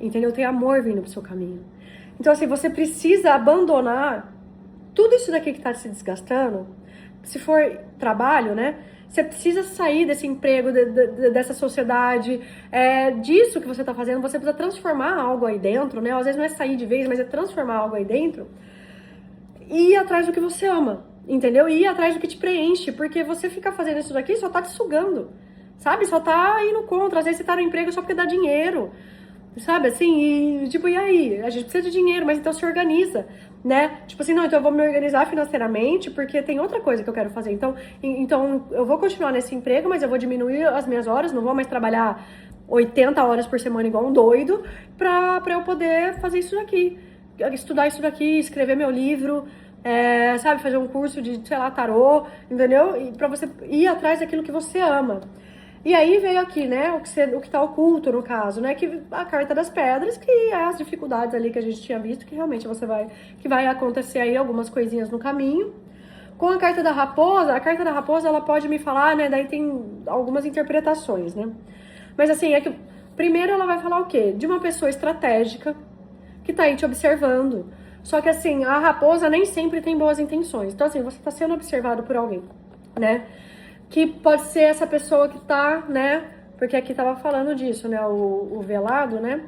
entendeu? Tem amor vindo pro seu caminho. Então, assim, você precisa abandonar tudo isso daqui que tá se desgastando. Se for trabalho, né? Você precisa sair desse emprego, dessa sociedade, disso que você tá fazendo. Você precisa transformar algo aí dentro, né? Às vezes não é sair de vez, mas é transformar algo aí dentro. E ir atrás do que você ama, entendeu? E ir atrás do que te preenche, porque você ficar fazendo isso daqui só tá te sugando, sabe? Só tá indo contra. Às vezes você tá no emprego só porque dá dinheiro, sabe? Assim, e tipo, e aí? A gente precisa de dinheiro, mas então se organiza, né? Tipo assim, não, então eu vou me organizar financeiramente porque tem outra coisa que eu quero fazer. Então eu vou continuar nesse emprego, mas eu vou diminuir as minhas horas, não vou mais trabalhar 80 horas por semana igual um doido pra eu poder fazer isso daqui. Estudar isso daqui, escrever meu livro, sabe, fazer um curso de, sei lá, tarô, entendeu? E pra você ir atrás daquilo que você ama. E aí veio aqui, né, o que tá oculto no caso, né, que a carta das pedras, que é as dificuldades ali que a gente tinha visto, que realmente que vai acontecer aí algumas coisinhas no caminho. Com a carta da raposa, ela pode me falar, né, daí tem algumas interpretações, né. Mas assim, é que primeiro ela vai falar o quê? De uma pessoa estratégica que tá aí te observando. Só que assim, a raposa nem sempre tem boas intenções. Então assim, você tá sendo observado por alguém, né? Que pode ser essa pessoa que tá, né? Porque aqui tava falando disso, né? O velado, né?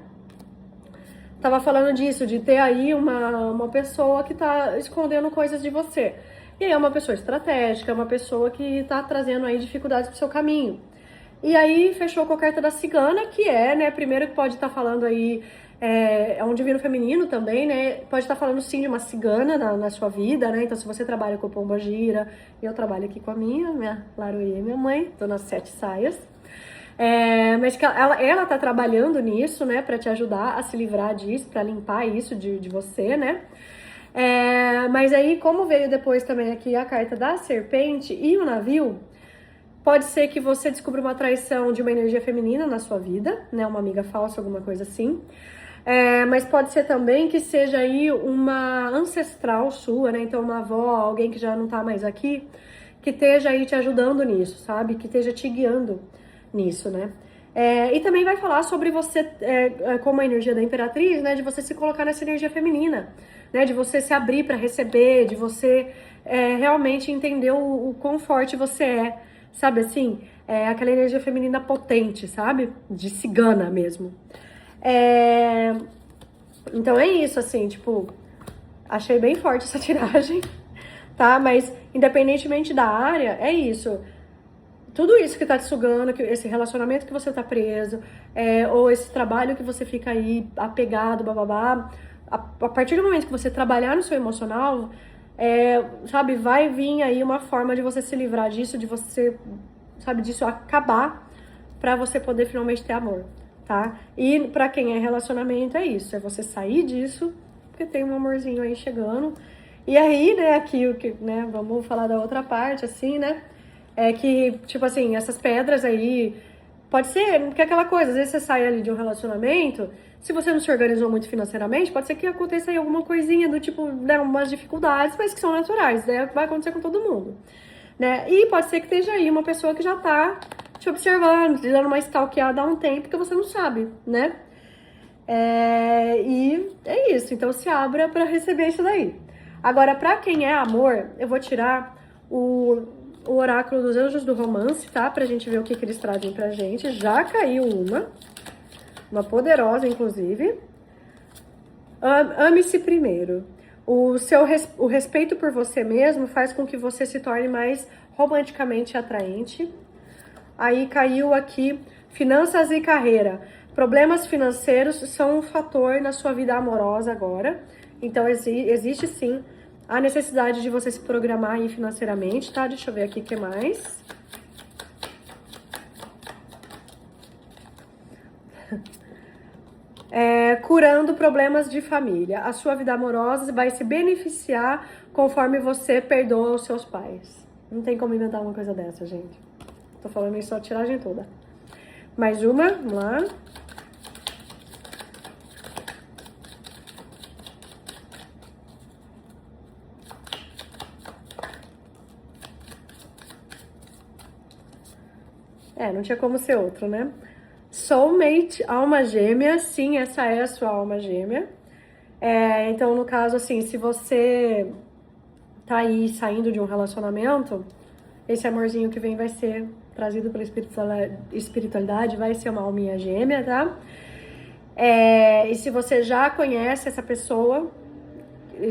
Tava falando disso, de ter aí uma pessoa que tá escondendo coisas de você. E aí é uma pessoa estratégica, é uma pessoa que tá trazendo aí dificuldades pro seu caminho. E aí fechou com a carta da cigana, que é, né, primeiro que pode estar falando aí, é um divino feminino também, né, pode estar falando sim de uma cigana na sua vida, né, então se você trabalha com pomba-gira, eu trabalho aqui com a minha Laroie, minha mãe, tô nas 7 saias, mas que ela tá trabalhando nisso, né, pra te ajudar a se livrar disso, pra limpar isso de você, né. Mas aí, como veio depois também aqui a carta da serpente e o navio, pode ser que você descubra uma traição de uma energia feminina na sua vida, né? Uma amiga falsa, alguma coisa assim. Mas pode ser também que seja aí uma ancestral sua, né? Então uma avó, alguém que já não tá mais aqui, que esteja aí te ajudando nisso, sabe? Que esteja te guiando nisso, né? E também vai falar sobre você, como a energia da imperatriz, né? De você se colocar nessa energia feminina, né? De você se abrir para receber, de você realmente entender o quão forte você é. Sabe assim? Aquela energia feminina potente, sabe? De cigana mesmo. Então é isso, assim, tipo, achei bem forte essa tiragem, tá? Mas independentemente da área, é isso. Tudo isso que tá te sugando, esse relacionamento que você tá preso, ou esse trabalho que você fica aí apegado, bababá, a partir do momento que você trabalhar no seu emocional, sabe, vai vir aí uma forma de você se livrar disso, de você, sabe, disso acabar, pra você poder finalmente ter amor, tá? E pra quem é relacionamento é isso, é você sair disso, porque tem um amorzinho aí chegando. E aí, né, aqui o que, né, vamos falar da outra parte, assim, né? É que, tipo assim, essas pedras aí, pode ser, porque é aquela coisa, às vezes você sai ali de um relacionamento, se você não se organizou muito financeiramente, pode ser que aconteça aí alguma coisinha do tipo, né, umas dificuldades, mas que são naturais, né, vai acontecer com todo mundo, né, e pode ser que esteja aí uma pessoa que já tá te observando, te dando uma stalkeada há um tempo que você não sabe, né, e é isso, então se abra pra receber isso daí. Agora, pra quem é amor, eu vou tirar o oráculo dos anjos do romance, tá? Pra gente ver o que eles trazem pra gente. Já caiu uma poderosa, inclusive. Ame-se primeiro. O respeito por você mesmo faz com que você se torne mais romanticamente atraente. Aí caiu aqui, finanças e carreira. Problemas financeiros são um fator na sua vida amorosa agora. Então, existe sim a necessidade de você se programar aí financeiramente, tá? Deixa eu ver aqui o que mais. Curando problemas de família. A sua vida amorosa vai se beneficiar conforme você perdoa os seus pais. Não tem como inventar uma coisa dessa, gente. Tô falando isso só a tiragem toda. Mais uma, vamos lá. Não tinha como ser outro, né? Soulmate, alma gêmea, sim, essa é a sua alma gêmea. Então, no caso, assim, se você tá aí saindo de um relacionamento, esse amorzinho que vem vai ser trazido pela espiritualidade, vai ser uma alminha gêmea, tá? E se você já conhece essa pessoa,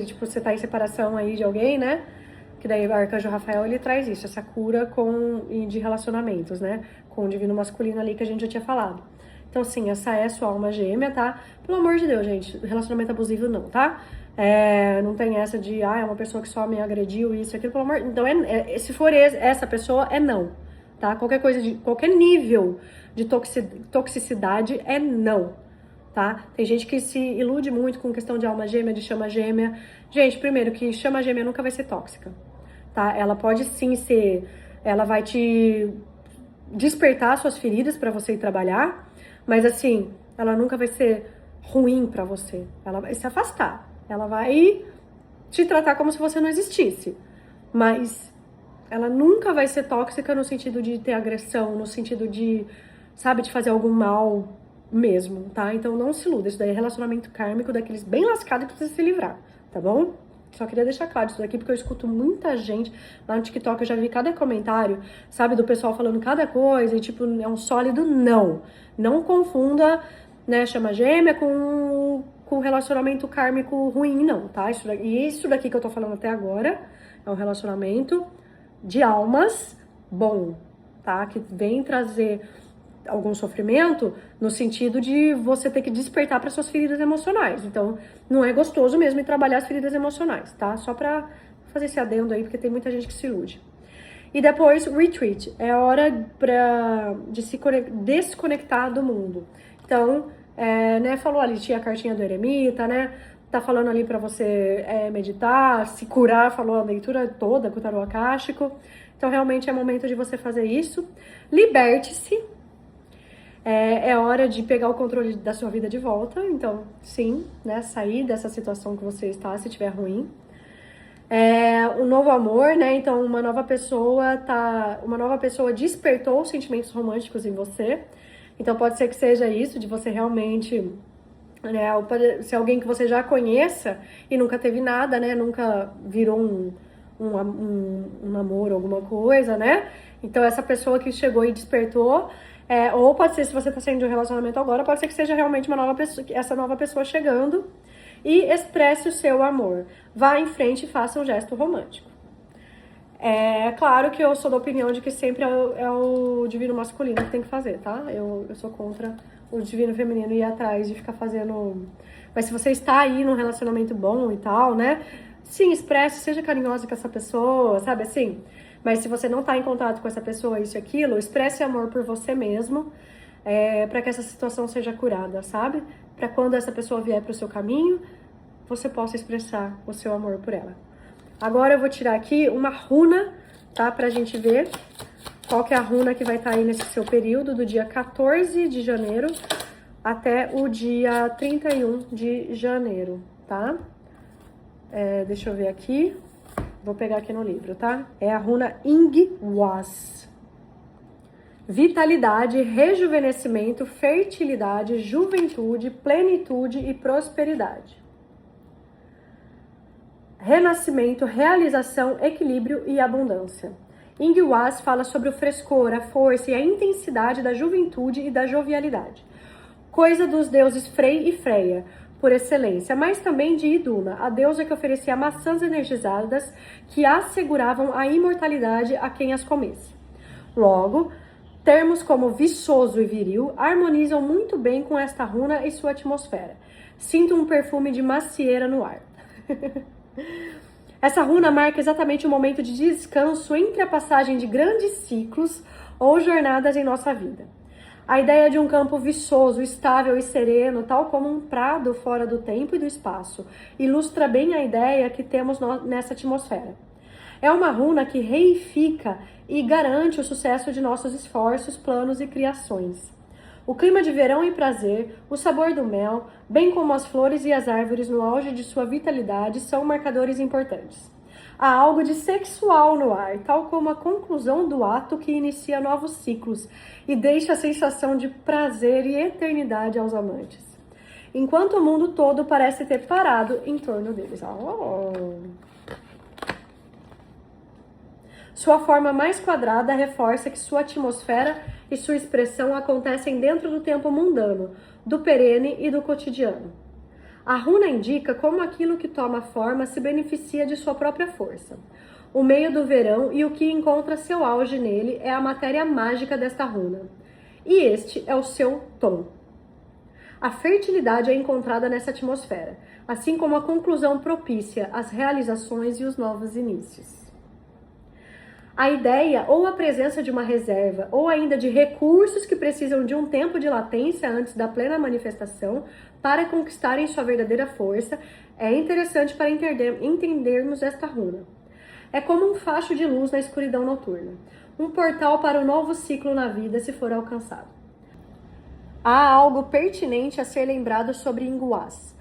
tipo, você tá em separação aí de alguém, né? Que daí o Arcanjo Rafael, ele traz isso, essa cura de relacionamentos, né? Com o divino masculino ali que a gente já tinha falado. Então, sim, essa é a sua alma gêmea, tá? Pelo amor de Deus, gente, relacionamento abusivo não, tá? Não tem essa de, é uma pessoa que só me agrediu, isso, aquilo, pelo amor... Então, se for essa pessoa, é não, tá? Qualquer coisa, qualquer nível de toxicidade é não, tá? Tem gente que se ilude muito com questão de alma gêmea, de chama gêmea. Gente, primeiro, que chama gêmea nunca vai ser tóxica, tá? Ela pode sim ser... Ela vai te despertar suas feridas para você ir trabalhar, mas assim, ela nunca vai ser ruim para você. Ela vai se afastar. Ela vai te tratar como se você não existisse. Mas ela nunca vai ser tóxica no sentido de ter agressão, no sentido de, sabe, de fazer algum mal mesmo, tá? Então não se iluda. Isso daí é relacionamento kármico daqueles bem lascados que precisa se livrar, tá bom? Só queria deixar claro isso daqui, porque eu escuto muita gente lá no TikTok, eu já vi cada comentário, sabe, do pessoal falando cada coisa, e tipo, é um sólido não. Não confunda, né, chama gêmea com relacionamento kármico ruim, não, tá? Isso daqui que eu tô falando até agora é um relacionamento de almas bom, tá? Que vem trazer algum sofrimento no sentido de você ter que despertar para suas feridas emocionais. Então, não é gostoso mesmo trabalhar as feridas emocionais, tá? Só pra fazer esse adendo aí, porque tem muita gente que se ilude. E depois, retreat. É hora de se desconectar do mundo. Então, né, falou ali, tinha a cartinha do eremita, né? Tá falando ali pra você meditar, se curar, falou a leitura toda com o tarô akáshico. Então, realmente é momento de você fazer isso. Liberte-se. É hora de pegar o controle da sua vida de volta. Então, sim, né? Sair dessa situação que você está, se estiver ruim. Um novo amor, né? Então, uma nova pessoa despertou os sentimentos românticos em você. Então, pode ser que seja isso, de você realmente, né? Pode ser alguém que você já conheça e nunca teve nada, né? Nunca virou um namoro, alguma coisa, né? Então, essa pessoa que chegou e despertou. Ou pode ser, se você está saindo de um relacionamento agora, pode ser que seja realmente uma nova pessoa, essa nova pessoa chegando. E expresse o seu amor. Vá em frente e faça um gesto romântico. É claro que eu sou da opinião de que sempre é o divino masculino que tem que fazer, tá? Eu sou contra o divino feminino ir atrás de ficar fazendo... Mas se você está aí num relacionamento bom e tal, né? Sim, expresse, seja carinhosa com essa pessoa, sabe assim? Mas se você não está em contato com essa pessoa, isso e aquilo, expresse amor por você mesmo, para que essa situação seja curada, sabe? Para quando essa pessoa vier para o seu caminho, você possa expressar o seu amor por ela. Agora eu vou tirar aqui uma runa, tá? Pra gente ver qual que é a runa que vai estar aí nesse seu período, do dia 14 de janeiro até o dia 31 de janeiro, tá? Deixa eu ver aqui. Vou pegar aqui no livro, tá? É a runa Ingwas. Vitalidade, rejuvenescimento, fertilidade, juventude, plenitude e prosperidade. Renascimento, realização, equilíbrio e abundância. Ingwas fala sobre o frescor, a força e a intensidade da juventude e da jovialidade. Coisa dos deuses Frey e Freya, por excelência, mas também de Iduna, a deusa que oferecia maçãs energizadas que asseguravam a imortalidade a quem as comesse. Logo, termos como viçoso e viril harmonizam muito bem com esta runa e sua atmosfera. Sinto um perfume de macieira no ar. Essa runa marca exatamente o momento de descanso entre a passagem de grandes ciclos ou jornadas em nossa vida. A ideia de um campo viçoso, estável e sereno, tal como um prado fora do tempo e do espaço, ilustra bem a ideia que temos nessa atmosfera. É uma runa que reifica e garante o sucesso de nossos esforços, planos e criações. O clima de verão e prazer, o sabor do mel, bem como as flores e as árvores no auge de sua vitalidade são marcadores importantes. Há algo de sexual no ar, tal como a conclusão do ato que inicia novos ciclos e deixa a sensação de prazer e eternidade aos amantes. Enquanto o mundo todo parece ter parado em torno deles. Sua forma mais quadrada reforça que sua atmosfera e sua expressão acontecem dentro do tempo mundano, do perene e do cotidiano. A runa indica como aquilo que toma forma se beneficia de sua própria força. O meio do verão e o que encontra seu auge nele é a matéria mágica desta runa. E este é o seu tom. A fertilidade é encontrada nessa atmosfera, assim como a conclusão propícia às realizações e os novos inícios. A ideia ou a presença de uma reserva ou ainda de recursos que precisam de um tempo de latência antes da plena manifestação para conquistarem sua verdadeira força é interessante para entendermos esta runa. É como um facho de luz na escuridão noturna. um portal para um novo ciclo na vida, se for alcançado. Há algo pertinente a ser lembrado sobre Inguás,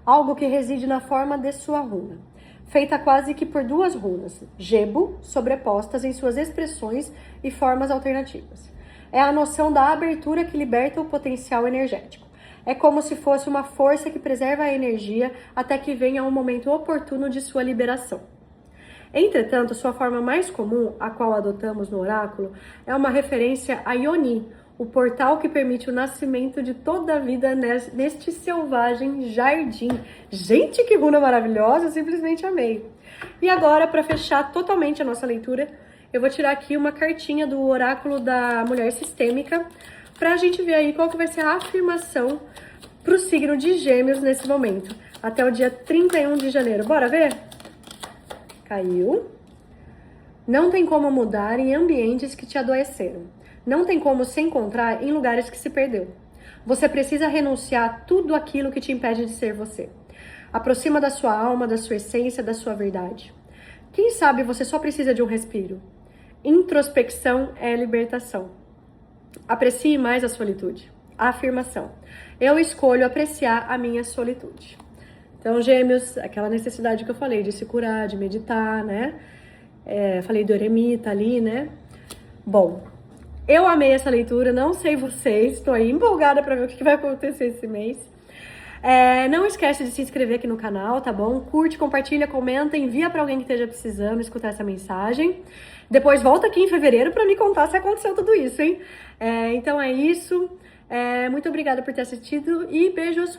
algo que reside na forma de sua runa, feita quase que por duas runas, Gebo, sobrepostas em suas expressões e formas alternativas. É a noção da abertura que liberta o potencial energético. É como se fosse uma força que preserva a energia até que venha um momento oportuno de sua liberação. Entretanto, sua forma mais comum, a qual adotamos no oráculo, é uma referência a Yoni, o portal que permite o nascimento de toda a vida neste selvagem jardim. Gente, que runa maravilhosa, eu simplesmente amei. E agora, para fechar totalmente a nossa leitura, eu vou tirar aqui uma cartinha do oráculo da mulher sistêmica, para a gente ver aí qual que vai ser a afirmação para o signo de Gêmeos nesse momento, até o dia 31 de janeiro. Bora ver? Caiu. Não tem como mudar em ambientes que te adoeceram. Não tem como se encontrar em lugares que se perdeu. Você precisa renunciar a tudo aquilo que te impede de ser você. Aproxima da sua alma, da sua essência, da sua verdade. Quem sabe você só precisa de um respiro. Introspecção é libertação. Aprecie mais a solitude. A afirmação. Eu escolho apreciar a minha solitude. Então, Gêmeos, aquela necessidade que eu falei de se curar, de meditar, né? Falei do eremita ali, né? Bom, eu amei essa leitura, não sei vocês, estou aí empolgada para ver o que vai acontecer esse mês. Não esquece de se inscrever aqui no canal, tá bom? Curte, compartilha, comenta, envia para alguém que esteja precisando escutar essa mensagem. Depois volta aqui em fevereiro para me contar se aconteceu tudo isso, hein? Então é isso. Muito obrigada por ter assistido e beijos!